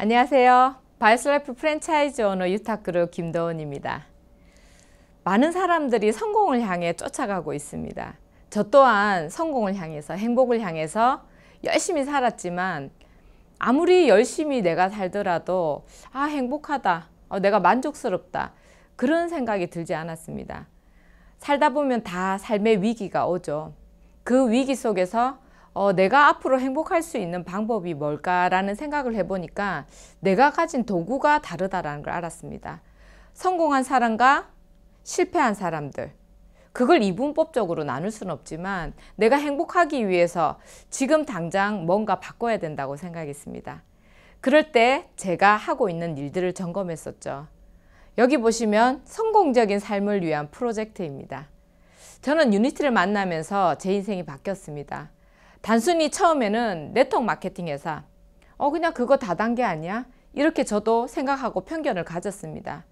안녕하세요. 바이오스라이프 프랜차이즈 오너 유탁그룹 김도은입니다. 많은 사람들이 성공을 향해 쫓아가고 있습니다. 저 또한 성공을 향해서, 행복을 향해서 열심히 살았지만 아무리 열심히 내가 살더라도 행복하다, 내가 만족스럽다, 그런 생각이 들지 않았습니다. 살다 보면 다 삶의 위기가 오죠. 그 위기 속에서 내가 앞으로 행복할 수 있는 방법이 뭘까라는 생각을 해보니까 내가 가진 도구가 다르다라는 걸 알았습니다. 성공한 사람과 실패한 사람들, 그걸 이분법적으로 나눌 수는 없지만 내가 행복하기 위해서 지금 당장 뭔가 바꿔야 된다고 생각했습니다. 그럴 때 제가 하고 있는 일들을 점검했었죠. 여기 보시면 성공적인 삶을 위한 프로젝트입니다. 저는 유니티를 만나면서 제 인생이 바뀌었습니다. 단순히 처음에는 네트워크 마케팅 회사, 그냥 그거 다단계 아니야? 이렇게 저도 생각하고 편견을 가졌습니다.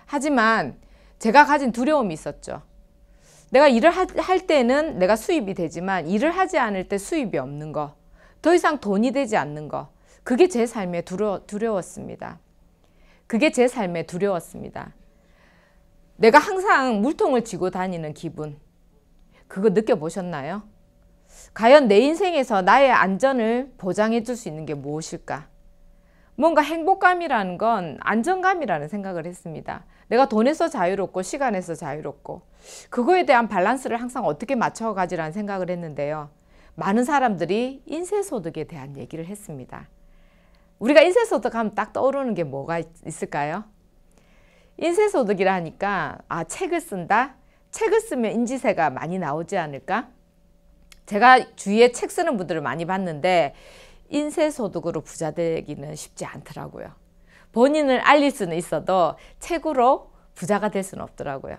하지만 제가 가진 두려움이 있었죠. 내가 일을 할 때는 내가 수입이 되지만 일을 하지 않을 때 수입이 없는 거, 더 이상 돈이 되지 않는 거, 그게 제 삶에 두려웠습니다. 그게 제 삶에 두려웠습니다. 내가 항상 물통을 쥐고 다니는 기분, 그거 느껴보셨나요? 과연 내 인생에서 나의 안전을 보장해 줄 수 있는 게 무엇일까? 뭔가 행복감이라는 건 안정감이라는 생각을 했습니다. 내가 돈에서 자유롭고 시간에서 자유롭고 그거에 대한 밸런스를 항상 어떻게 맞춰가지라는 생각을 했는데요. 많은 사람들이 인쇄소득에 대한 얘기를 했습니다. 우리가 인쇄소득 하면 딱 떠오르는 게 뭐가 있을까요? 인쇄소득이라 하니까 책을 쓴다? 책을 쓰면 인지세가 많이 나오지 않을까? 제가 주위에 책 쓰는 분들을 많이 봤는데 인쇄소득으로 부자 되기는 쉽지 않더라고요. 본인을 알릴 수는 있어도 책으로 부자가 될 수는 없더라고요.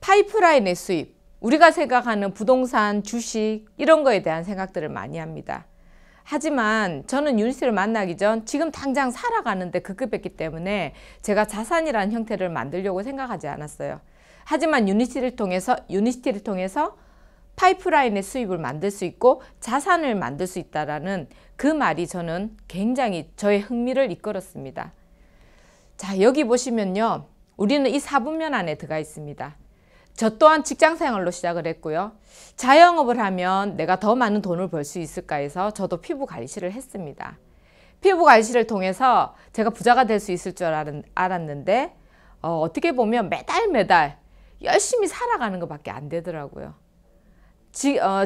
파이프라인의 수입, 우리가 생각하는 부동산, 주식 이런 거에 대한 생각들을 많이 합니다. 하지만 저는 유니티를 만나기 전 지금 당장 살아가는데 급급했기 때문에 제가 자산이라는 형태를 만들려고 생각하지 않았어요. 하지만 유니티를 통해서 파이프라인의 수입을 만들 수 있고 자산을 만들 수 있다라는 그 말이 저는 굉장히 저의 흥미를 이끌었습니다. 자, 여기 보시면요. 우리는 이 4분면 안에 들어가 있습니다. 저 또한 직장생활로 시작을 했고요. 자영업을 하면 내가 더 많은 돈을 벌 수 있을까 해서 저도 피부관리실을 했습니다. 피부관리실을 통해서 제가 부자가 될 수 있을 줄 알았는데 어떻게 보면 매달 열심히 살아가는 것밖에 안 되더라고요.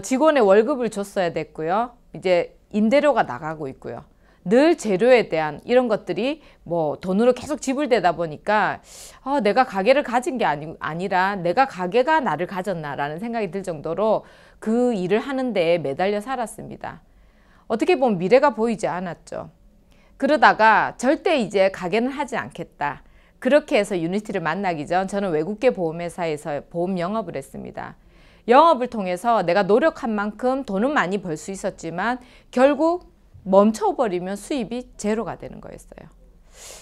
직원의 월급을 줬어야 됐고요. 이제 임대료가 나가고 있고요. 늘 재료에 대한 이런 것들이 돈으로 계속 지불되다 보니까 내가 가게를 가진 게 아니라 내가 가게가 나를 가졌나라는 생각이 들 정도로 그 일을 하는 데에 매달려 살았습니다. 어떻게 보면 미래가 보이지 않았죠. 그러다가 절대 이제 가게는 하지 않겠다. 그렇게 해서 유니티를 만나기 전 저는 외국계 보험회사에서 보험 영업을 했습니다. 영업을 통해서 내가 노력한 만큼 돈은 많이 벌 수 있었지만 결국 멈춰버리면 수입이 제로가 되는 거였어요.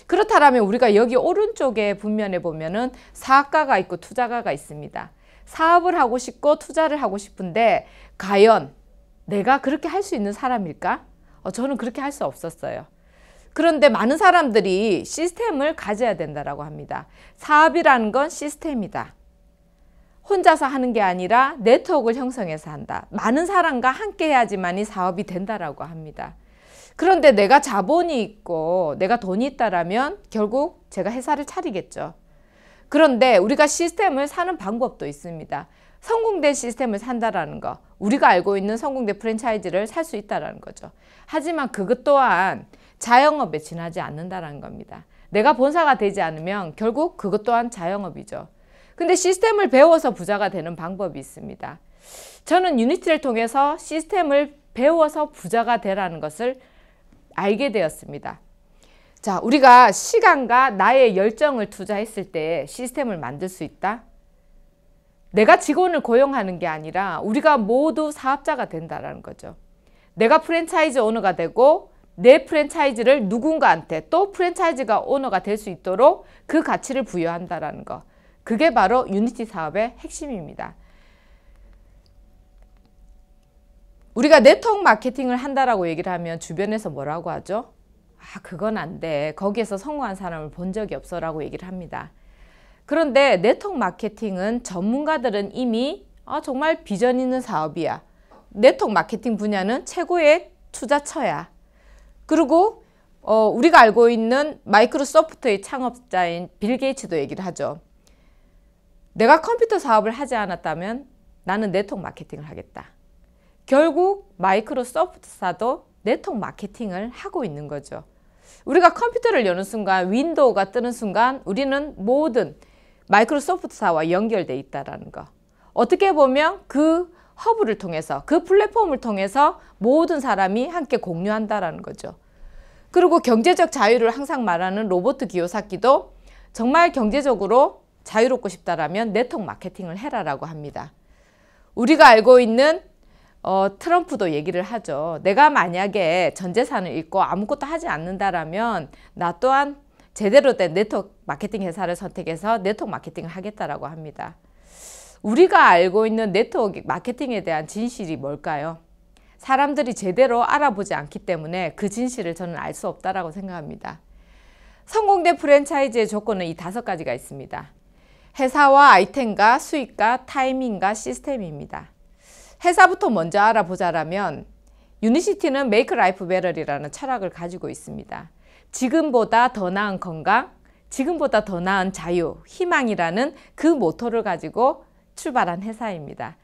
그렇다면 우리가 여기 오른쪽에 분면에 보면은 사업가가 있고 투자가가 있습니다. 사업을 하고 싶고 투자를 하고 싶은데 과연 내가 그렇게 할 수 있는 사람일까? 저는 그렇게 할 수 없었어요. 그런데 많은 사람들이 시스템을 가져야 된다고 합니다. 사업이라는 건 시스템이다. 혼자서 하는 게 아니라 네트워크를 형성해서 한다. 많은 사람과 함께 해야지만이 사업이 된다라고 합니다. 그런데 내가 자본이 있고 내가 돈이 있다라면 결국 제가 회사를 차리겠죠. 그런데 우리가 시스템을 사는 방법도 있습니다. 성공된 시스템을 산다라는 거, 우리가 알고 있는 성공된 프랜차이즈를 살 수 있다라는 거죠. 하지만 그것 또한 자영업에 지나지 않는다라는 겁니다. 내가 본사가 되지 않으면 결국 그것 또한 자영업이죠. 근데 시스템을 배워서 부자가 되는 방법이 있습니다. 저는 유니티를 통해서 시스템을 배워서 부자가 되라는 것을 알게 되었습니다. 자, 우리가 시간과 나의 열정을 투자했을 때 시스템을 만들 수 있다? 내가 직원을 고용하는 게 아니라 우리가 모두 사업자가 된다는 거죠. 내가 프랜차이즈 오너가 되고 내 프랜차이즈를 누군가한테 또 프랜차이즈가 오너가 될 수 있도록 그 가치를 부여한다는 거. 그게 바로 유니티 사업의 핵심입니다. 우리가 네트워크 마케팅을 한다라고 얘기를 하면 주변에서 뭐라고 하죠? 그건 안 돼. 거기에서 성공한 사람을 본 적이 없어 라고 얘기를 합니다. 그런데 네트워크 마케팅은 전문가들은 이미 정말 비전 있는 사업이야. 네트워크 마케팅 분야는 최고의 투자처야. 그리고 우리가 알고 있는 마이크로소프트의 창업자인 빌 게이츠도 얘기를 하죠. 내가 컴퓨터 사업을 하지 않았다면 나는 네트워크 마케팅을 하겠다. 결국 마이크로소프트사도 네트워크 마케팅을 하고 있는 거죠. 우리가 컴퓨터를 여는 순간, 윈도우가 뜨는 순간 우리는 모든 마이크로소프트사와 연결되어 있다는 거. 어떻게 보면 그 허브를 통해서, 그 플랫폼을 통해서 모든 사람이 함께 공유한다는 거죠. 그리고 경제적 자유를 항상 말하는 로버트 기요사키도 정말 경제적으로 자유롭고 싶다라면 네트워크 마케팅을 해라라고 합니다. 우리가 알고 있는 트럼프도 얘기를 하죠. 내가 만약에 전 재산을 잃고 아무것도 하지 않는다라면 나 또한 제대로 된 네트워크 마케팅 회사를 선택해서 네트워크 마케팅을 하겠다라고 합니다. 우리가 알고 있는 네트워크 마케팅에 대한 진실이 뭘까요? 사람들이 제대로 알아보지 않기 때문에 그 진실을 저는 알 수 없다라고 생각합니다. 성공된 프랜차이즈의 조건은 이 5가지가 있습니다. 회사와 아이템과 수익과 타이밍과 시스템입니다. 회사부터 먼저 알아보자라면 유니시티는 Make Life Better이라는 철학을 가지고 있습니다. 지금보다 더 나은 건강, 지금보다 더 나은 자유, 희망이라는 그 모토를 가지고 출발한 회사입니다.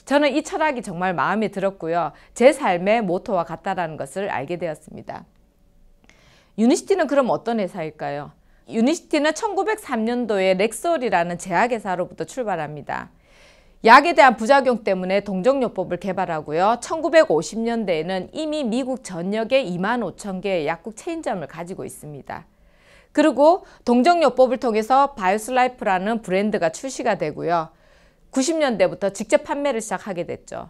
저는 이 철학이 정말 마음에 들었고요. 제 삶의 모토와 같다라는 것을 알게 되었습니다. 유니시티는 그럼 어떤 회사일까요? 유니시티는 1903년도에 렉솔이라는 제약회사로부터 출발합니다. 약에 대한 부작용 때문에 동정요법을 개발하고요. 1950년대에는 이미 미국 전역에 25,000개의 약국 체인점을 가지고 있습니다. 그리고 동정요법을 통해서 바이오스라이프라는 브랜드가 출시가 되고요. 90년대부터 직접 판매를 시작하게 됐죠.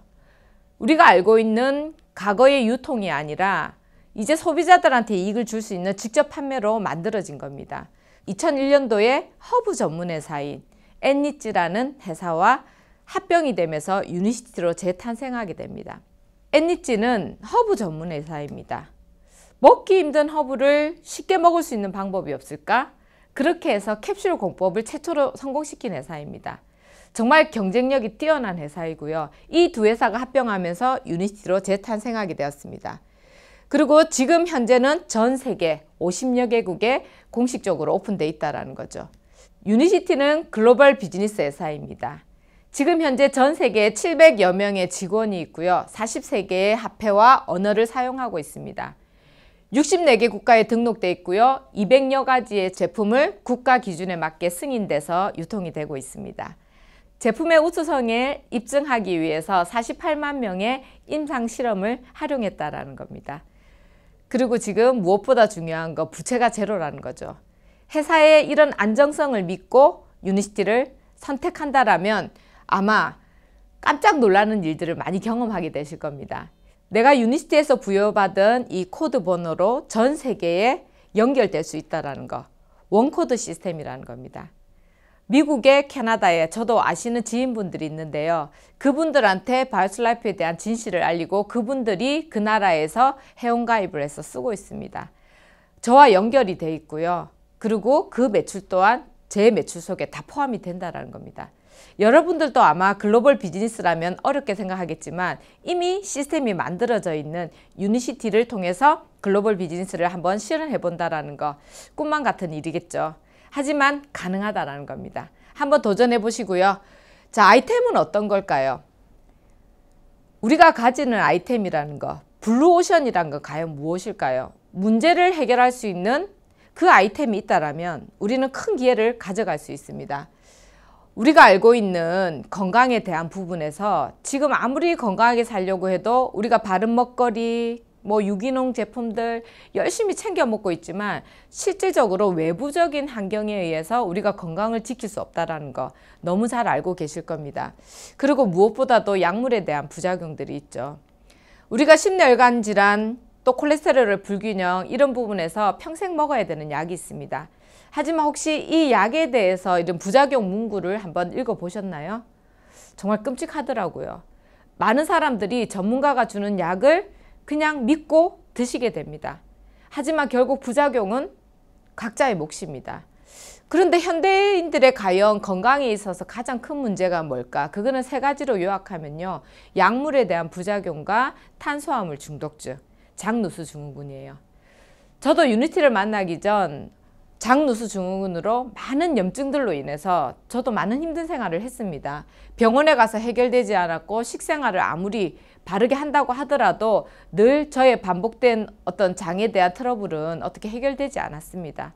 우리가 알고 있는 과거의 유통이 아니라 이제 소비자들한테 이익을 줄 수 있는 직접 판매로 만들어진 겁니다. 2001년도에 허브 전문 회사인 엔리찌라는 회사와 합병이 되면서 유니시티로 재탄생하게 됩니다. 엔리찌는 허브 전문 회사입니다. 먹기 힘든 허브를 쉽게 먹을 수 있는 방법이 없을까? 그렇게 해서 캡슐 공법을 최초로 성공시킨 회사입니다. 정말 경쟁력이 뛰어난 회사이고요. 이 두 회사가 합병하면서 유니시티로 재탄생하게 되었습니다. 그리고 지금 현재는 전 세계 50여 개국에 공식적으로 오픈되어 있다는 거죠. 유니시티는 글로벌 비즈니스 회사입니다. 지금 현재 전 세계에 700여 명의 직원이 있고요. 43개의 화폐와 언어를 사용하고 있습니다. 64개 국가에 등록되어 있고요. 200여 가지의 제품을 국가 기준에 맞게 승인돼서 유통이 되고 있습니다. 제품의 우수성을 입증하기 위해서 48만 명의 임상 실험을 활용했다라는 겁니다. 그리고 지금 무엇보다 중요한 거 부채가 제로라는 거죠. 회사의 이런 안정성을 믿고 유니시티를 선택한다라면 아마 깜짝 놀라는 일들을 많이 경험하게 되실 겁니다. 내가 유니시티에서 부여받은 이 코드 번호로 전 세계에 연결될 수 있다는 거. 원코드 시스템이라는 겁니다. 미국에 캐나다에 저도 아시는 지인분들이 있는데요. 그분들한테 바이오스라이프에 대한 진실을 알리고 그분들이 그 나라에서 회원가입을 해서 쓰고 있습니다. 저와 연결이 돼 있고요. 그리고 그 매출 또한 제 매출 속에 다 포함이 된다는 겁니다. 여러분들도 아마 글로벌 비즈니스라면 어렵게 생각하겠지만 이미 시스템이 만들어져 있는 유니시티를 통해서 글로벌 비즈니스를 한번 실현해 본다는 거 꿈만 같은 일이겠죠. 하지만 가능하다는 겁니다. 한번 도전해 보시고요. 자, 아이템은 어떤 걸까요? 우리가 가지는 아이템이라는 거, 블루오션이란 건 과연 무엇일까요? 문제를 해결할 수 있는 그 아이템이 있다면 우리는 큰 기회를 가져갈 수 있습니다. 우리가 알고 있는 건강에 대한 부분에서 지금 아무리 건강하게 살려고 해도 우리가 바른 먹거리, 유기농 제품들 열심히 챙겨 먹고 있지만 실질적으로 외부적인 환경에 의해서 우리가 건강을 지킬 수 없다는 거 너무 잘 알고 계실 겁니다. 그리고 무엇보다도 약물에 대한 부작용들이 있죠. 우리가 심혈관 질환, 또 콜레스테롤 불균형 이런 부분에서 평생 먹어야 되는 약이 있습니다. 하지만 혹시 이 약에 대해서 이런 부작용 문구를 한번 읽어보셨나요? 정말 끔찍하더라고요. 많은 사람들이 전문가가 주는 약을 그냥 믿고 드시게 됩니다. 하지만 결국 부작용은 각자의 몫입니다. 그런데 현대인들의 과연 건강에 있어서 가장 큰 문제가 뭘까? 그거는 세 가지로 요약하면요. 약물에 대한 부작용과 탄수화물 중독증, 장누수 증후군이에요. 저도 유니티를 만나기 전 장누수 증후군으로 많은 염증들로 인해서 저도 많은 힘든 생활을 했습니다. 병원에 가서 해결되지 않았고 식생활을 아무리 바르게 한다고 하더라도 늘 저의 반복된 어떤 장에 대한 트러블은 어떻게 해결되지 않았습니다.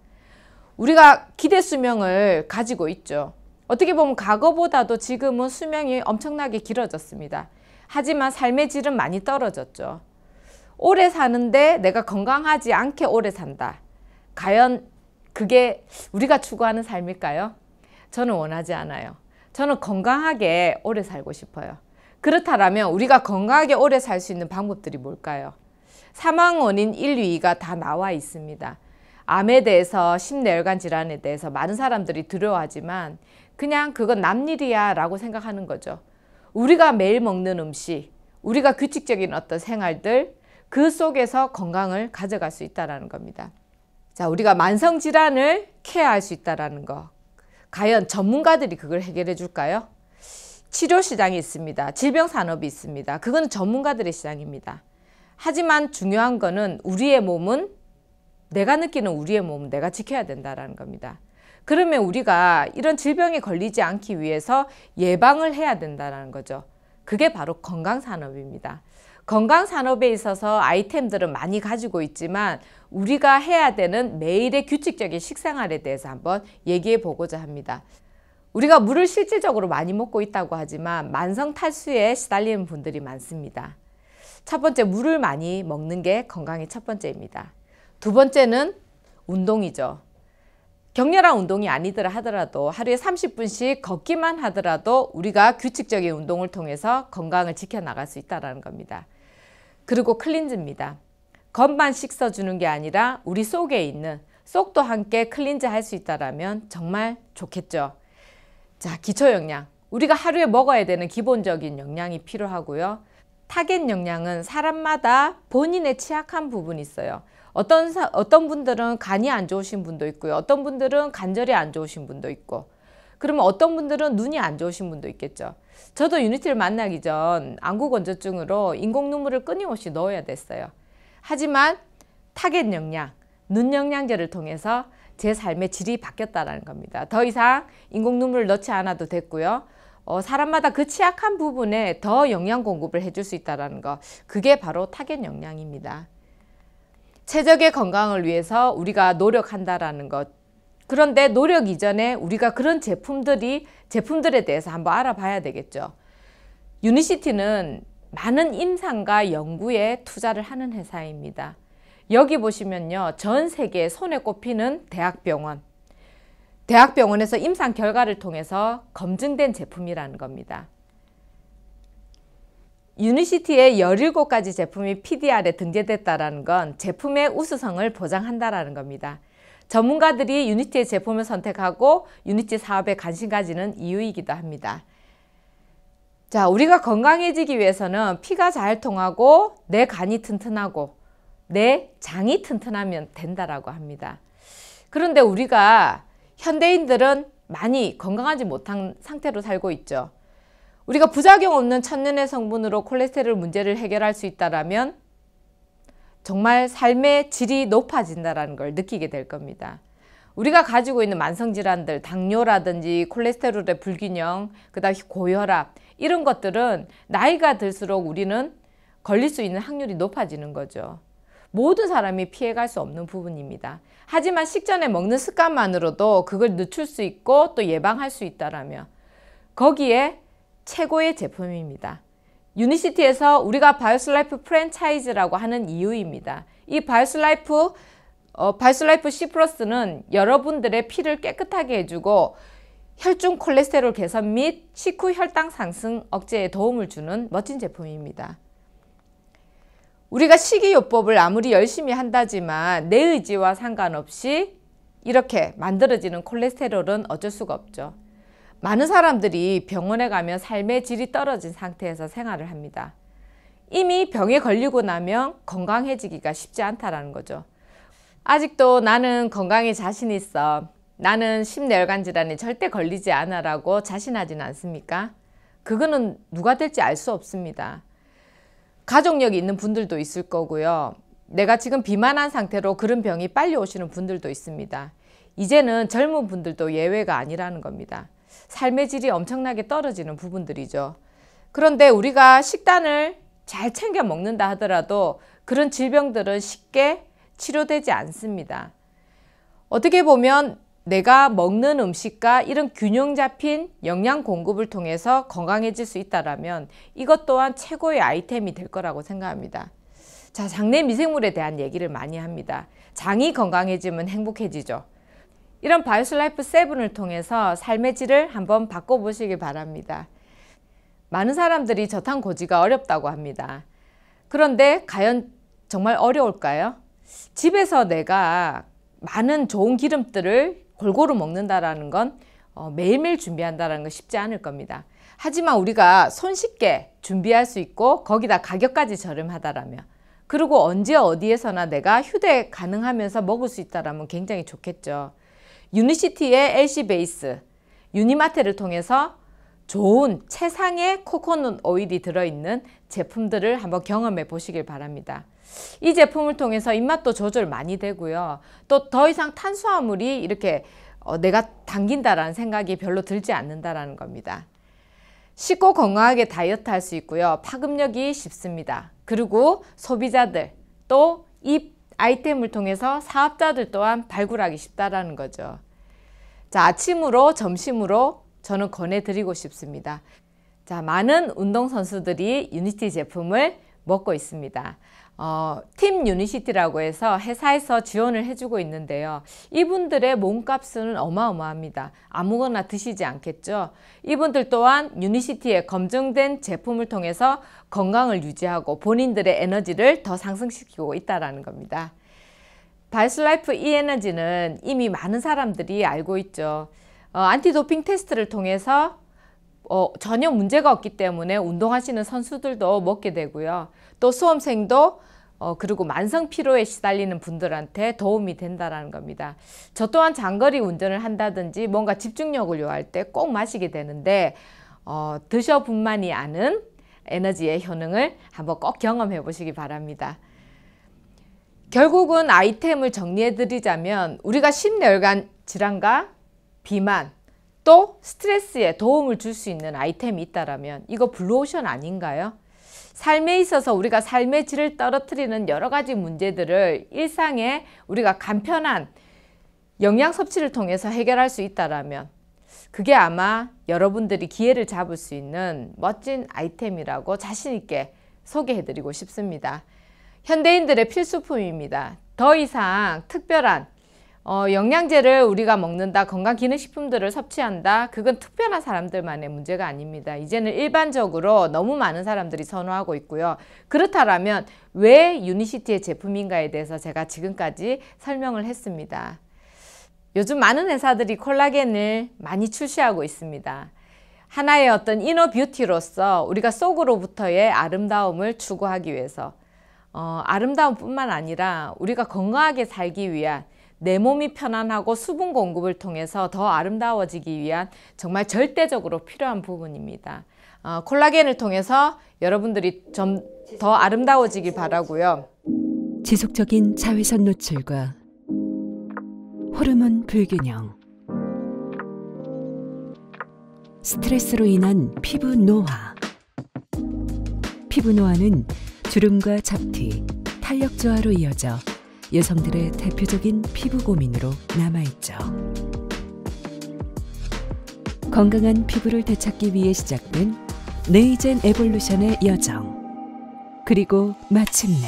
우리가 기대 수명을 가지고 있죠. 어떻게 보면 과거보다도 지금은 수명이 엄청나게 길어졌습니다. 하지만 삶의 질은 많이 떨어졌죠. 오래 사는데 내가 건강하지 않게 오래 산다. 과연 그게 우리가 추구하는 삶일까요? 저는 원하지 않아요. 저는 건강하게 오래 살고 싶어요. 그렇다면 우리가 건강하게 오래 살 수 있는 방법들이 뭘까요? 사망 원인 1, 2가 다 나와 있습니다. 암에 대해서, 심내혈관 질환에 대해서 많은 사람들이 두려워하지만 그냥 그건 남일이야 라고 생각하는 거죠. 우리가 매일 먹는 음식, 우리가 규칙적인 어떤 생활들, 그 속에서 건강을 가져갈 수 있다는 겁니다. 자, 우리가 만성질환을 케어할 수 있다는 거. 과연 전문가들이 그걸 해결해 줄까요? 치료 시장이 있습니다. 질병산업이 있습니다. 그건 전문가들의 시장입니다. 하지만 중요한 거는 우리의 몸은 내가 느끼는 우리의 몸은 내가 지켜야 된다는 겁니다. 그러면 우리가 이런 질병에 걸리지 않기 위해서 예방을 해야 된다는 거죠. 그게 바로 건강산업입니다. 건강산업에 있어서 아이템들은 많이 가지고 있지만 우리가 해야 되는 매일의 규칙적인 식생활에 대해서 한번 얘기해 보고자 합니다. 우리가 물을 실질적으로 많이 먹고 있다고 하지만 만성 탈수에 시달리는 분들이 많습니다. 첫 번째, 물을 많이 먹는 게 건강의 첫 번째입니다. 두 번째는 운동이죠. 격렬한 운동이 아니더라 하더라도 하루에 30분씩 걷기만 하더라도 우리가 규칙적인 운동을 통해서 건강을 지켜나갈 수 있다는 겁니다. 그리고 클린즈입니다. 겉만 씻어주는 게 아니라 우리 속에 있는 속도 함께 클린즈 할 수 있다면 정말 좋겠죠. 자, 기초 영양. 우리가 하루에 먹어야 되는 기본적인 영양이 필요하고요. 타겟 영양은 사람마다 본인의 취약한 부분이 있어요. 어떤 분들은 간이 안 좋으신 분도 있고요. 어떤 분들은 관절이 안 좋으신 분도 있고. 그러면 어떤 분들은 눈이 안 좋으신 분도 있겠죠. 저도 유니티를 만나기 전 안구건조증으로 인공 눈물을 끊임없이 넣어야 됐어요. 하지만 타겟 영양, 눈 영양제를 통해서 제 삶의 질이 바뀌었다는 겁니다. 더 이상 인공 눈물을 넣지 않아도 됐고요. 사람마다 그 취약한 부분에 더 영양 공급을 해줄 수 있다는 거. 그게 바로 타겟 영양입니다. 최적의 건강을 위해서 우리가 노력한다라는 것. 그런데 노력 이전에 우리가 그런 제품들에 대해서 한번 알아봐야 되겠죠. 유니시티는 많은 임상과 연구에 투자를 하는 회사입니다. 여기 보시면요. 전 세계에 손에 꼽히는 대학병원에서 임상 결과를 통해서 검증된 제품이라는 겁니다. 유니시티의 17가지 제품이 PDR에 등재됐다는 건 제품의 우수성을 보장한다는 겁니다. 전문가들이 유니티의 제품을 선택하고 유니티 사업에 관심 가지는 이유이기도 합니다. 자, 우리가 건강해지기 위해서는 피가 잘 통하고 내 간이 튼튼하고 내 장이 튼튼하면 된다라고 합니다. 그런데 우리가 현대인들은 많이 건강하지 못한 상태로 살고 있죠. 우리가 부작용 없는 천연의 성분으로 콜레스테롤 문제를 해결할 수 있다면 정말 삶의 질이 높아진다는 걸 느끼게 될 겁니다. 우리가 가지고 있는 만성질환들, 당뇨라든지 콜레스테롤의 불균형, 그다음 고혈압 이런 것들은 나이가 들수록 우리는 걸릴 수 있는 확률이 높아지는 거죠. 모든 사람이 피해갈 수 없는 부분입니다. 하지만 식전에 먹는 습관만으로도 그걸 늦출 수 있고 또 예방할 수 있다라면 거기에 최고의 제품입니다. 유니시티에서 우리가 바이오스라이프 프랜차이즈라고 하는 이유입니다. 이 바이오스라이프 C+는 여러분들의 피를 깨끗하게 해주고 혈중 콜레스테롤 개선 및 식후 혈당 상승 억제에 도움을 주는 멋진 제품입니다. 우리가 식이요법을 아무리 열심히 한다지만 내 의지와 상관없이 이렇게 만들어지는 콜레스테롤은 어쩔 수가 없죠. 많은 사람들이 병원에 가면 삶의 질이 떨어진 상태에서 생활을 합니다. 이미 병에 걸리고 나면 건강해지기가 쉽지 않다는 거죠. 아직도 나는 건강에 자신 있어. 나는 심뇌혈관 질환에 절대 걸리지 않아 라고 자신하지는 않습니까? 그거는 누가 될지 알 수 없습니다. 가족력이 있는 분들도 있을 거고요. 내가 지금 비만한 상태로 그런 병이 빨리 오시는 분들도 있습니다. 이제는 젊은 분들도 예외가 아니라는 겁니다. 삶의 질이 엄청나게 떨어지는 부분들이죠. 그런데 우리가 식단을 잘 챙겨 먹는다 하더라도 그런 질병들은 쉽게 치료되지 않습니다. 어떻게 보면 내가 먹는 음식과 이런 균형 잡힌 영양 공급을 통해서 건강해질 수 있다면 이것 또한 최고의 아이템이 될 거라고 생각합니다. 자, 장내 미생물에 대한 얘기를 많이 합니다. 장이 건강해지면 행복해지죠. 이런 바이오스라이프 7을 통해서 삶의 질을 한번 바꿔보시길 바랍니다. 많은 사람들이 저탄고지가 어렵다고 합니다. 그런데 과연 정말 어려울까요? 집에서 내가 많은 좋은 기름들을 골고루 먹는다라는 건 매일매일 준비한다는 건 쉽지 않을 겁니다. 하지만 우리가 손쉽게 준비할 수 있고 거기다 가격까지 저렴하다라면, 그리고 언제 어디에서나 내가 휴대 가능하면서 먹을 수 있다라면 굉장히 좋겠죠. 유니시티의 LC 베이스, 유니마트를 통해서 좋은 최상의 코코넛 오일이 들어있는 제품들을 한번 경험해 보시길 바랍니다. 이 제품을 통해서 입맛도 조절 많이 되고요. 또 더 이상 탄수화물이 이렇게 내가 당긴다라는 생각이 별로 들지 않는다라는 겁니다. 쉽고 건강하게 다이어트 할 수 있고요. 파급력이 쉽습니다. 그리고 소비자들, 또 이 아이템을 통해서 사업자들 또한 발굴하기 쉽다라는 거죠. 자, 아침으로 점심으로 저는 권해드리고 싶습니다. 자, 많은 운동선수들이 유니시티 제품을 먹고 있습니다. 팀 유니시티라고 해서 회사에서 지원을 해주고 있는데요. 이분들의 몸값은 어마어마합니다. 아무거나 드시지 않겠죠. 이분들 또한 유니시티의 검증된 제품을 통해서 건강을 유지하고 본인들의 에너지를 더 상승시키고 있다는 겁니다. 바이오스라이프 E-에너지는 이미 많은 사람들이 알고 있죠. 안티도핑 테스트를 통해서 전혀 문제가 없기 때문에 운동하시는 선수들도 먹게 되고요. 또 수험생도 그리고 만성 피로에 시달리는 분들한테 도움이 된다는 겁니다. 저 또한 장거리 운전을 한다든지 뭔가 집중력을 요할 때 꼭 마시게 되는데 드셔분만이 아는 에너지의 효능을 한번 꼭 경험해 보시기 바랍니다. 결국은 아이템을 정리해 드리자면 우리가 심뇌혈관 질환과 비만, 또 스트레스에 도움을 줄 수 있는 아이템이 있다면 이거 블루오션 아닌가요? 삶에 있어서 우리가 삶의 질을 떨어뜨리는 여러 가지 문제들을 일상에 우리가 간편한 영양 섭취를 통해서 해결할 수 있다면 그게 아마 여러분들이 기회를 잡을 수 있는 멋진 아이템이라고 자신 있게 소개해드리고 싶습니다. 현대인들의 필수품입니다. 더 이상 특별한 영양제를 우리가 먹는다, 건강기능식품들을 섭취한다, 그건 특별한 사람들만의 문제가 아닙니다. 이제는 일반적으로 너무 많은 사람들이 선호하고 있고요. 그렇다면 왜 유니시티의 제품인가에 대해서 제가 지금까지 설명을 했습니다. 요즘 많은 회사들이 콜라겐을 많이 출시하고 있습니다. 하나의 어떤 이너 뷰티로서 우리가 속으로부터의 아름다움을 추구하기 위해서 아름다움뿐만 아니라 우리가 건강하게 살기 위한, 내 몸이 편안하고 수분 공급을 통해서 더 아름다워지기 위한 정말 절대적으로 필요한 부분입니다. 콜라겐을 통해서 여러분들이 좀 더 아름다워지길 바라고요. 지속적인 자외선 노출과 호르몬 불균형, 스트레스로 인한 피부 노화. 피부 노화는 주름과 잡티, 탄력 저하로 이어져 여성들의 대표적인 피부 고민으로 남아있죠. 건강한 피부를 되찾기 위해 시작된 네이젠 에볼루션의 여정. 그리고 마침내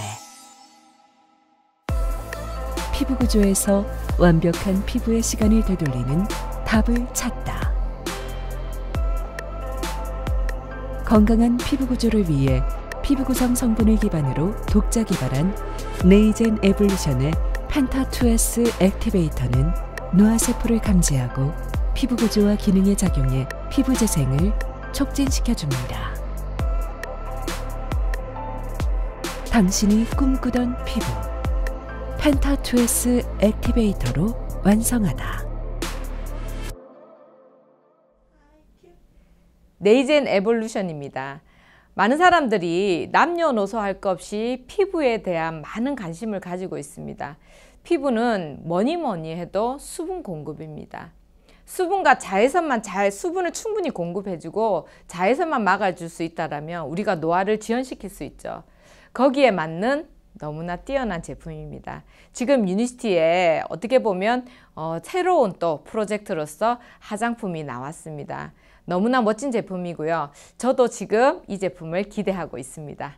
피부 구조에서 완벽한 피부의 시간을 되돌리는 답을 찾다. 건강한 피부 구조를 위해 피부 구성 성분을 기반으로 독자 개발한 네이젠 에볼루션의 펜타2S 액티베이터는 노화세포를 감지하고 피부 구조와 기능에 작용해 피부 재생을 촉진시켜줍니다. 당신이 꿈꾸던 피부, 펜타2S 액티베이터로 완성하다. 네이젠 에볼루션입니다. 많은 사람들이 남녀노소 할 것 없이 피부에 대한 많은 관심을 가지고 있습니다. 피부는 뭐니 해도 수분 공급입니다. 수분과 자외선만 수분을 충분히 공급해주고 자외선만 막아줄 수 있다면 우리가 노화를 지연시킬 수 있죠. 거기에 맞는 너무나 뛰어난 제품입니다. 지금 유니시티에 어떻게 보면 새로운 또 프로젝트로서 화장품이 나왔습니다. 너무나 멋진 제품이고요. 저도 지금 이 제품을 기대하고 있습니다.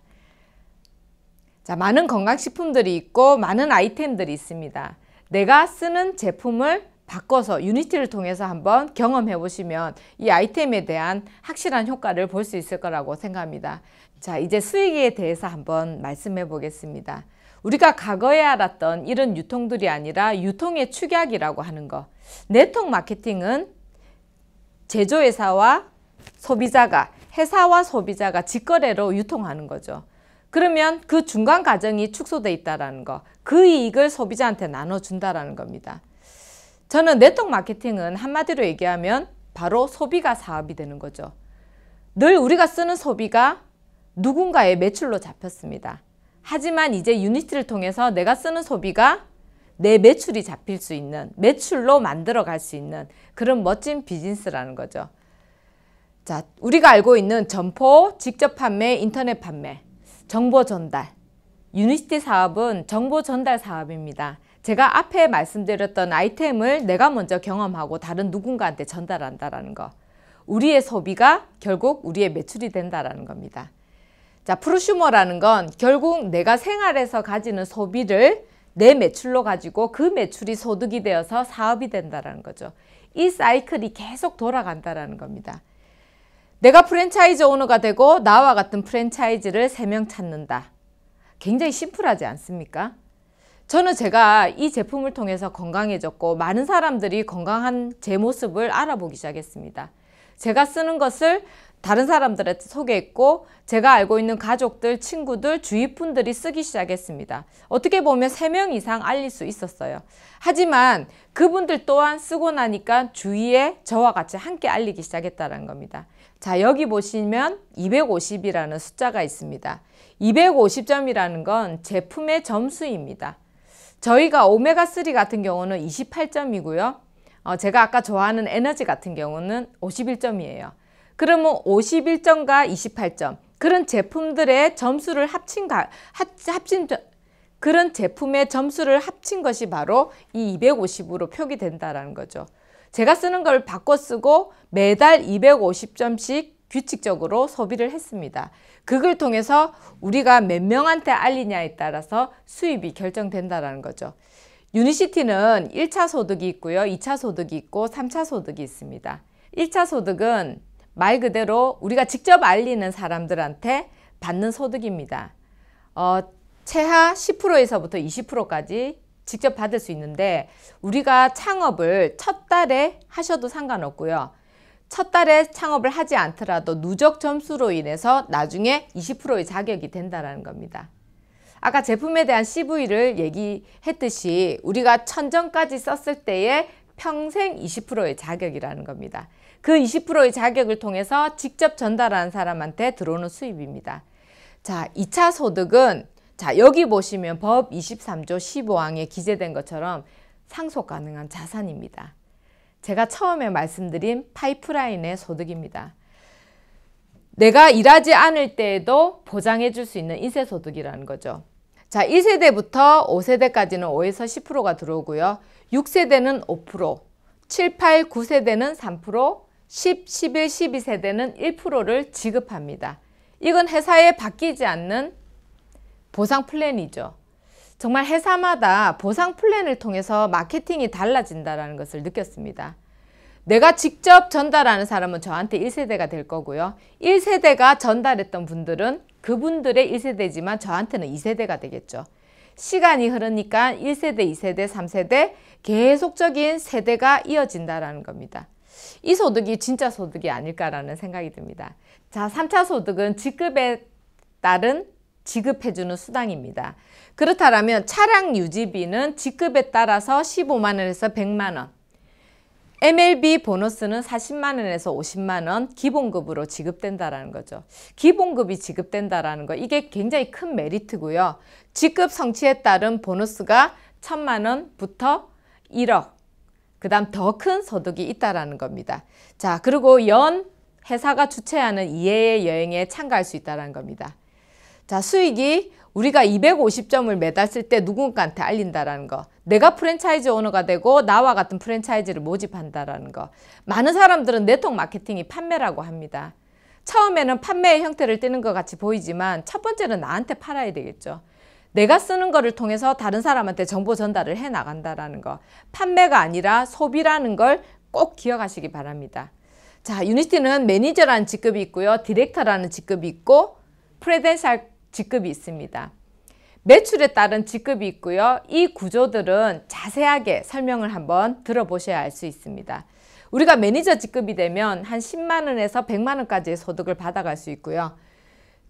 자, 많은 건강식품들이 있고 많은 아이템들이 있습니다. 내가 쓰는 제품을 바꿔서 유니티를 통해서 한번 경험해 보시면 이 아이템에 대한 확실한 효과를 볼 수 있을 거라고 생각합니다. 자, 이제 수익에 대해서 한번 말씀해 보겠습니다. 우리가 과거에 알았던 이런 유통들이 아니라 유통의 축약이라고 하는 거. 네트워크 마케팅은 제조회사와 소비자가, 회사와 소비자가 직거래로 유통하는 거죠. 그러면 그 중간 과정이 축소되어 있다는 거, 그 이익을 소비자한테 나눠준다는 겁니다. 저는 네트워크 마케팅은 한마디로 얘기하면 바로 소비가 사업이 되는 거죠. 늘 우리가 쓰는 소비가 누군가의 매출로 잡혔습니다. 하지만 이제 유니티를 통해서 내가 쓰는 소비가 내 매출이 잡힐 수 있는, 매출로 만들어 갈 수 있는 그런 멋진 비즈니스라는 거죠. 자, 우리가 알고 있는 점포, 직접 판매, 인터넷 판매, 정보 전달. 유니시티 사업은 정보 전달 사업입니다. 제가 앞에 말씀드렸던 아이템을 내가 먼저 경험하고 다른 누군가한테 전달한다는 거. 우리의 소비가 결국 우리의 매출이 된다는 겁니다. 자, 프로슈머라는 건 결국 내가 생활에서 가지는 소비를 내 매출로 가지고 그 매출이 소득이 되어서 사업이 된다는 거죠. 이 사이클이 계속 돌아간다는 겁니다. 내가 프랜차이즈 오너가 되고 나와 같은 프랜차이즈를 3명 찾는다. 굉장히 심플하지 않습니까? 저는 제가 이 제품을 통해서 건강해졌고 많은 사람들이 건강한 제 모습을 알아보기 시작했습니다. 제가 쓰는 것을 다른 사람들한테 소개했고 제가 알고 있는 가족들, 친구들, 주위 분들이 쓰기 시작했습니다. 어떻게 보면 3명 이상 알릴 수 있었어요. 하지만 그분들 또한 쓰고 나니까 주위에 저와 같이 함께 알리기 시작했다는 겁니다. 자, 여기 보시면 250이라는 숫자가 있습니다. 250점이라는 건 제품의 점수입니다. 저희가 오메가3 같은 경우는 28점이고요. 제가 아까 좋아하는 에너지 같은 경우는 51점이에요. 그러면 51점과 28점 그런 제품들의 점수를 그런 제품의 점수를 합친 것이 바로 이 250으로 표기된다는 거죠. 제가 쓰는 걸 바꿔 쓰고 매달 250점씩 규칙적으로 소비를 했습니다. 그걸 통해서 우리가 몇 명한테 알리냐에 따라서 수입이 결정된다는 거죠. 유니시티는 1차 소득이 있고요. 2차 소득이 있고 3차 소득이 있습니다. 1차 소득은 말 그대로 우리가 직접 알리는 사람들한테 받는 소득입니다. 최하 10%에서부터 20%까지 직접 받을 수 있는데 우리가 창업을 첫 달에 하셔도 상관없고요. 첫 달에 창업을 하지 않더라도 누적 점수로 인해서 나중에 20%의 자격이 된다는 겁니다. 아까 제품에 대한 CV를 얘기했듯이 우리가 1000점까지 썼을 때에 평생 20%의 자격이라는 겁니다. 그 20%의 자격을 통해서 직접 전달하는 사람한테 들어오는 수입입니다. 자, 2차 소득은 자, 여기 보시면 법 23조 15항에 기재된 것처럼 상속 가능한 자산입니다. 제가 처음에 말씀드린 파이프라인의 소득입니다. 내가 일하지 않을 때에도 보장해 줄 수 있는 인쇄소득이라는 거죠. 자, 1세대부터 5세대까지는 5에서 10%가 들어오고요. 6세대는 5%, 7, 8, 9세대는 3%, 10, 11, 12세대는 1%를 지급합니다. 이건 회사에 바뀌지 않는 보상 플랜이죠. 정말 회사마다 보상 플랜을 통해서 마케팅이 달라진다는 것을 느꼈습니다. 내가 직접 전달하는 사람은 저한테 1세대가 될 거고요. 1세대가 전달했던 분들은 그분들의 1세대지만 저한테는 2세대가 되겠죠. 시간이 흐르니까 1세대, 2세대, 3세대 계속적인 세대가 이어진다는 겁니다. 이 소득이 진짜 소득이 아닐까라는 생각이 듭니다. 자, 3차 소득은 직급에 따른 지급해주는 수당입니다. 그렇다면 차량 유지비는 직급에 따라서 15만 원에서 100만 원, MLB 보너스는 40만 원에서 50만 원 기본급으로 지급된다라는 거죠. 기본급이 지급된다라는 거, 이게 굉장히 큰 메리트고요. 직급 성취에 따른 보너스가 1,000만 원부터 1억, 그 다음 더 큰 소득이 있다라는 겁니다. 자, 그리고 연 회사가 주최하는 2회의 여행에 참가할 수 있다는 겁니다. 자, 수익이 우리가 250점을 매달 쓸 때 누군가한테 알린다라는 거, 내가 프랜차이즈 오너가 되고 나와 같은 프랜차이즈를 모집한다라는 거. 많은 사람들은 네트워크 마케팅이 판매라고 합니다. 처음에는 판매의 형태를 띠는 것 같이 보이지만 첫 번째는 나한테 팔아야 되겠죠. 내가 쓰는 거를 통해서 다른 사람한테 정보 전달을 해 나간다라는 거. 판매가 아니라 소비라는 걸 꼭 기억하시기 바랍니다. 자, 유니티는 매니저라는 직급이 있고요. 디렉터라는 직급이 있고 프레덴셜 직급이 있습니다. 매출에 따른 직급이 있고요. 이 구조들은 자세하게 설명을 한번 들어보셔야 알 수 있습니다. 우리가 매니저 직급이 되면 한 10만 원에서 100만 원까지의 소득을 받아갈 수 있고요.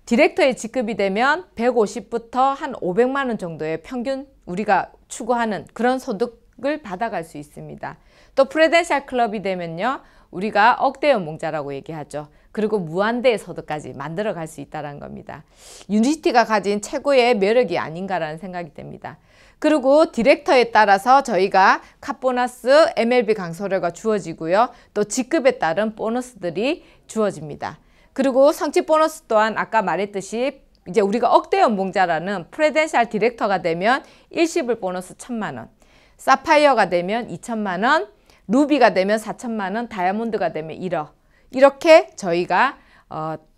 디렉터의 직급이 되면 150부터 한 500만 원 정도의 평균 우리가 추구하는 그런 소득을 받아갈 수 있습니다. 또 프레덴셜 클럽이 되면요. 우리가 억대 연봉자라고 얘기하죠. 그리고 무한대의 소득까지 만들어 갈 수 있다는 겁니다. 유니티가 가진 최고의 매력이 아닌가라는 생각이 듭니다. 그리고 디렉터에 따라서 저희가 카보너스, MLB 강소료가 주어지고요. 또 직급에 따른 보너스들이 주어집니다. 그리고 성취 보너스 또한 아까 말했듯이 이제 우리가 억대 연봉자라는 프레덴셜 디렉터가 되면 일시불 보너스 1,000만 원, 사파이어가 되면 2,000만 원, 루비가 되면 4,000만 원, 다이아몬드가 되면 1억. 이렇게 저희가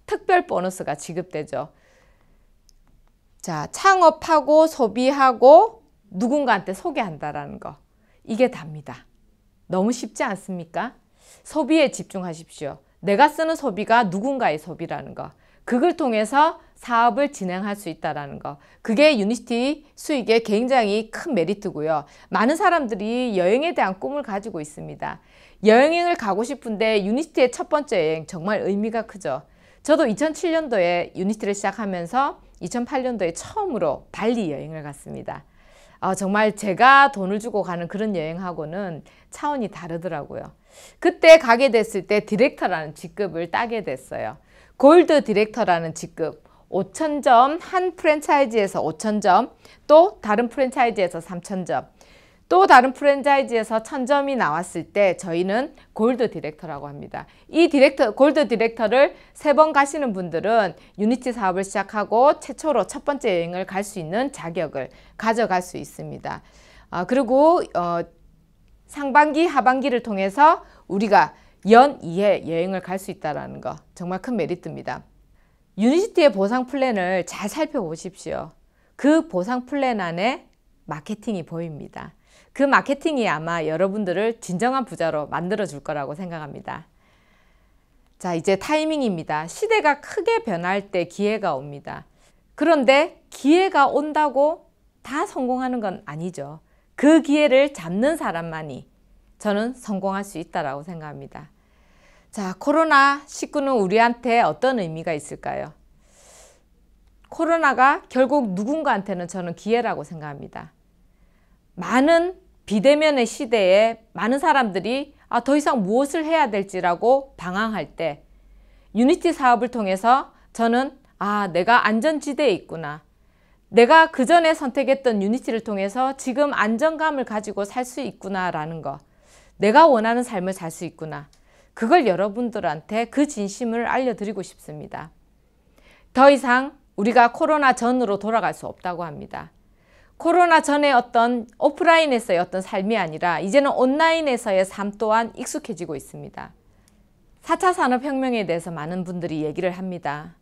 특별 보너스가 지급되죠. 자, 창업하고 소비하고 누군가한테 소개한다라는 거. 이게 답니다. 너무 쉽지 않습니까? 소비에 집중하십시오. 내가 쓰는 소비가 누군가의 소비라는 거. 그걸 통해서 사업을 진행할 수 있다는 거. 그게 유니티 수익의 굉장히 큰 메리트고요. 많은 사람들이 여행에 대한 꿈을 가지고 있습니다. 여행을 가고 싶은데 유니티의 첫 번째 여행 정말 의미가 크죠. 저도 2007년도에 유니티를 시작하면서 2008년도에 처음으로 발리 여행을 갔습니다. 정말 제가 돈을 주고 가는 그런 여행하고는 차원이 다르더라고요. 그때 가게 됐을 때 디렉터라는 직급을 따게 됐어요. 골드 디렉터라는 직급, 5,000점, 한 프랜차이즈에서 5,000점, 또 다른 프랜차이즈에서 3,000점, 또 다른 프랜차이즈에서 1,000점이 나왔을 때 저희는 골드 디렉터라고 합니다. 이 골드 디렉터를 3번 가시는 분들은 유니티 사업을 시작하고 최초로 첫 번째 여행을 갈 수 있는 자격을 가져갈 수 있습니다. 그리고 상반기, 하반기를 통해서 우리가 연 2회 여행을 갈 수 있다는 거 정말 큰 메리트입니다. 유니티의 보상 플랜을 잘 살펴보십시오. 그 보상 플랜 안에 마케팅이 보입니다. 그 마케팅이 아마 여러분들을 진정한 부자로 만들어 줄 거라고 생각합니다. 자, 이제 타이밍입니다. 시대가 크게 변할 때 기회가 옵니다. 그런데 기회가 온다고 다 성공하는 건 아니죠. 그 기회를 잡는 사람만이 저는 성공할 수 있다고 생각합니다. 자, 코로나19는 우리한테 어떤 의미가 있을까요? 코로나가 결국 누군가한테는 저는 기회라고 생각합니다. 많은 비대면의 시대에 많은 사람들이 더 이상 무엇을 해야 될지라고 방황할 때 유니티 사업을 통해서 저는 내가 안전지대에 있구나. 내가 그전에 선택했던 유니티를 통해서 지금 안정감을 가지고 살 수 있구나라는 거. 내가 원하는 삶을 살 수 있구나. 그걸 여러분들한테 그 진심을 알려드리고 싶습니다. 더 이상 우리가 코로나 전으로 돌아갈 수 없다고 합니다. 코로나 전에 어떤 오프라인에서의 어떤 삶이 아니라 이제는 온라인에서의 삶 또한 익숙해지고 있습니다. 4차 산업혁명에 대해서 많은 분들이 얘기를 합니다.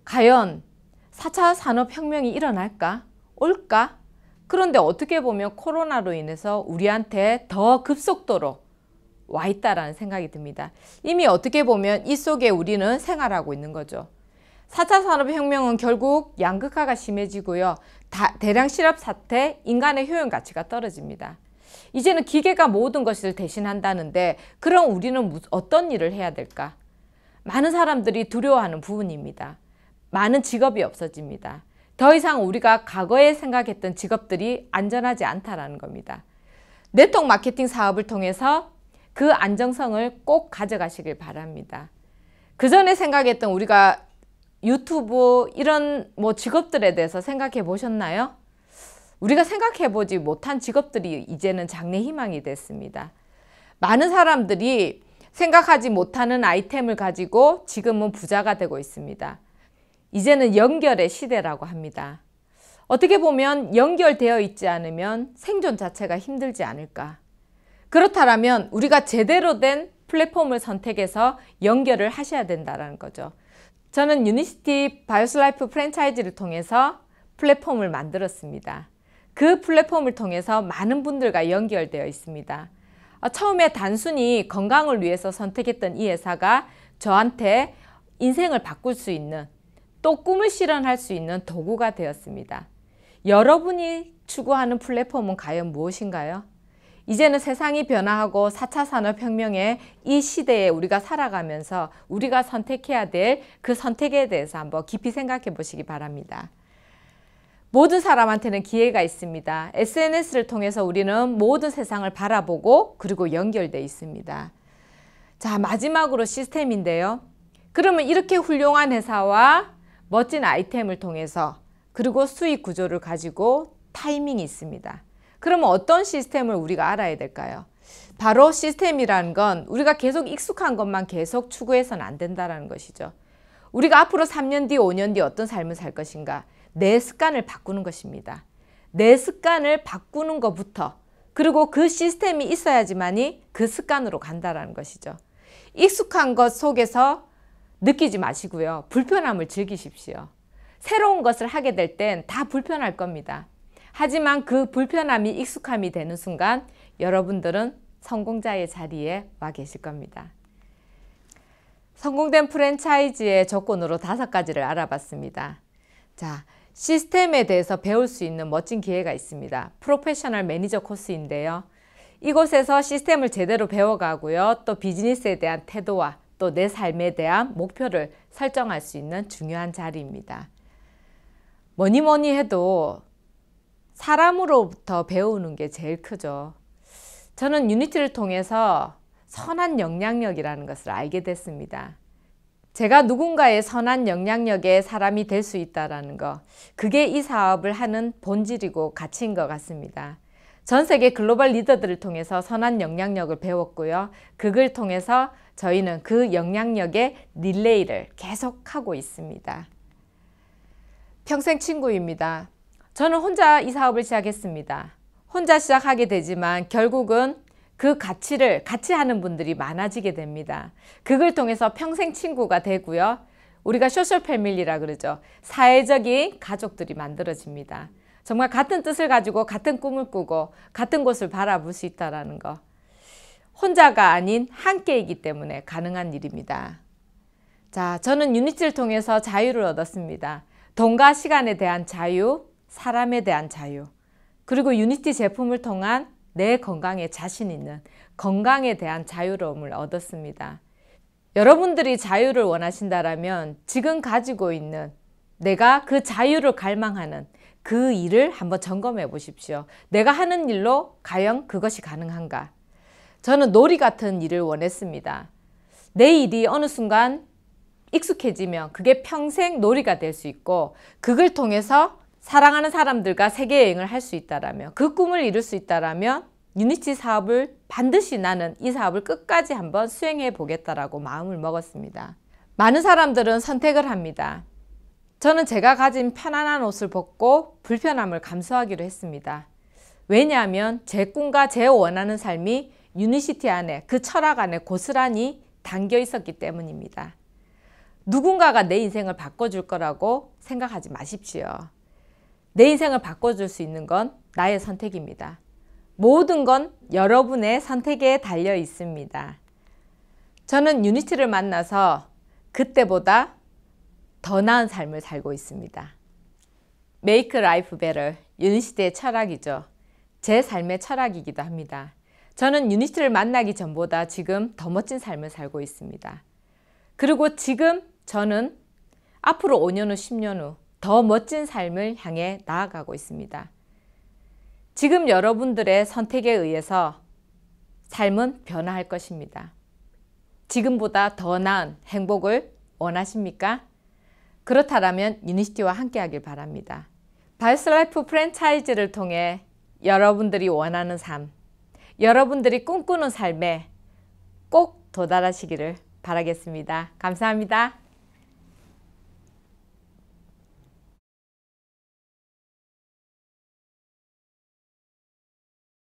과연 4차 산업혁명이 일어날까? 올까? 그런데 어떻게 보면 코로나로 인해서 우리한테 더 급속도로 와 있다라는 생각이 듭니다. 이미 어떻게 보면 이 속에 우리는 생활하고 있는 거죠. 4차 산업혁명은 결국 양극화가 심해지고요. 대량 실업 사태, 인간의 효용 가치가 떨어집니다. 이제는 기계가 모든 것을 대신한다는데 그럼 우리는 어떤 일을 해야 될까? 많은 사람들이 두려워하는 부분입니다. 많은 직업이 없어집니다. 더 이상 우리가 과거에 생각했던 직업들이 안전하지 않다라는 겁니다. 네트워크 마케팅 사업을 통해서 그 안정성을 꼭 가져가시길 바랍니다. 그 전에 생각했던 우리가 유튜브 이런 직업들에 대해서 생각해 보셨나요? 우리가 생각해 보지 못한 직업들이 이제는 장래 희망이 됐습니다. 많은 사람들이 생각하지 못하는 아이템을 가지고 지금은 부자가 되고 있습니다. 이제는 연결의 시대라고 합니다. 어떻게 보면 연결되어 있지 않으면 생존 자체가 힘들지 않을까. 그렇다면 우리가 제대로 된 플랫폼을 선택해서 연결을 하셔야 된다는 거죠. 저는 유니시티 바이오스라이프 프랜차이즈를 통해서 플랫폼을 만들었습니다. 그 플랫폼을 통해서 많은 분들과 연결되어 있습니다. 처음에 단순히 건강을 위해서 선택했던 이 회사가 저한테 인생을 바꿀 수 있는, 또 꿈을 실현할 수 있는 도구가 되었습니다. 여러분이 추구하는 플랫폼은 과연 무엇인가요? 이제는 세상이 변화하고 4차 산업혁명의 이 시대에 우리가 살아가면서 우리가 선택해야 될 그 선택에 대해서 한번 깊이 생각해 보시기 바랍니다. 모든 사람한테는 기회가 있습니다. SNS를 통해서 우리는 모든 세상을 바라보고 그리고 연결되어 있습니다. 자, 마지막으로 시스템인데요. 그러면 이렇게 훌륭한 회사와 멋진 아이템을 통해서 그리고 수익 구조를 가지고 타이밍이 있습니다. 그러면 어떤 시스템을 우리가 알아야 될까요? 바로 시스템이라는 건 우리가 계속 익숙한 것만 계속 추구해서는 안 된다는 것이죠. 우리가 앞으로 3년 뒤, 5년 뒤 어떤 삶을 살 것인가? 내 습관을 바꾸는 것입니다. 내 습관을 바꾸는 것부터, 그리고 그 시스템이 있어야지만이 그 습관으로 간다는 것이죠. 익숙한 것 속에서 느끼지 마시고요. 불편함을 즐기십시오. 새로운 것을 하게 될 땐 다 불편할 겁니다. 하지만 그 불편함이 익숙함이 되는 순간 여러분들은 성공자의 자리에 와 계실 겁니다. 성공된 프랜차이즈의 조건으로 5가지를 알아봤습니다. 자, 시스템에 대해서 배울 수 있는 멋진 기회가 있습니다. 프로페셔널 매니저 코스인데요. 이곳에서 시스템을 제대로 배워가고요. 또 비즈니스에 대한 태도와 또 내 삶에 대한 목표를 설정할 수 있는 중요한 자리입니다. 뭐니 해도 사람으로부터 배우는 게 제일 크죠. 저는 유니티를 통해서 선한 영향력이라는 것을 알게 됐습니다. 제가 누군가의 선한 영향력의 사람이 될 수 있다는 거, 그게 이 사업을 하는 본질이고 가치인 것 같습니다. 전 세계 글로벌 리더들을 통해서 선한 영향력을 배웠고요. 그걸 통해서 저희는 그 영향력의 릴레이를 계속하고 있습니다. 평생 친구입니다. 저는 혼자 이 사업을 시작했습니다. 혼자 시작하게 되지만 결국은 그 가치를 같이 하는 분들이 많아지게 됩니다. 그걸 통해서 평생 친구가 되고요. 우리가 소셜 패밀리라 그러죠. 사회적인 가족들이 만들어집니다. 정말 같은 뜻을 가지고 같은 꿈을 꾸고 같은 곳을 바라볼 수 있다는 거. 혼자가 아닌 함께이기 때문에 가능한 일입니다. 자, 저는 유니티를 통해서 자유를 얻었습니다. 돈과 시간에 대한 자유, 사람에 대한 자유, 그리고 유니티 제품을 통한 내 건강에 자신 있는 건강에 대한 자유로움을 얻었습니다. 여러분들이 자유를 원하신다면 지금 가지고 있는 내가 그 자유를 갈망하는 그 일을 한번 점검해 보십시오. 내가 하는 일로 과연 그것이 가능한가? 저는 놀이 같은 일을 원했습니다. 내 일이 어느 순간 익숙해지면 그게 평생 놀이가 될 수 있고 그걸 통해서 사랑하는 사람들과 세계여행을 할 수 있다라면, 그 꿈을 이룰 수 있다라면 유니티 사업을 반드시 나는 이 사업을 끝까지 한번 수행해 보겠다라고 마음을 먹었습니다. 많은 사람들은 선택을 합니다. 저는 제가 가진 편안한 옷을 벗고 불편함을 감수하기로 했습니다. 왜냐하면 제 꿈과 제 원하는 삶이 유니시티 안에, 그 철학 안에 고스란히 담겨 있었기 때문입니다. 누군가가 내 인생을 바꿔줄 거라고 생각하지 마십시오. 내 인생을 바꿔줄 수 있는 건 나의 선택입니다. 모든 건 여러분의 선택에 달려 있습니다. 저는 유니티를 만나서 그때보다 더 나은 삶을 살고 있습니다. Make Life Better, 유니시티의 철학이죠. 제 삶의 철학이기도 합니다. 저는 유니티를 만나기 전보다 지금 더 멋진 삶을 살고 있습니다. 그리고 지금 저는 앞으로 5년 후, 10년 후 더 멋진 삶을 향해 나아가고 있습니다. 지금 여러분들의 선택에 의해서 삶은 변화할 것입니다. 지금보다 더 나은 행복을 원하십니까? 그렇다면 유니시티와 함께하길 바랍니다. 바이오스라이프 프랜차이즈를 통해 여러분들이 원하는 삶, 여러분들이 꿈꾸는 삶에 꼭 도달하시기를 바라겠습니다. 감사합니다.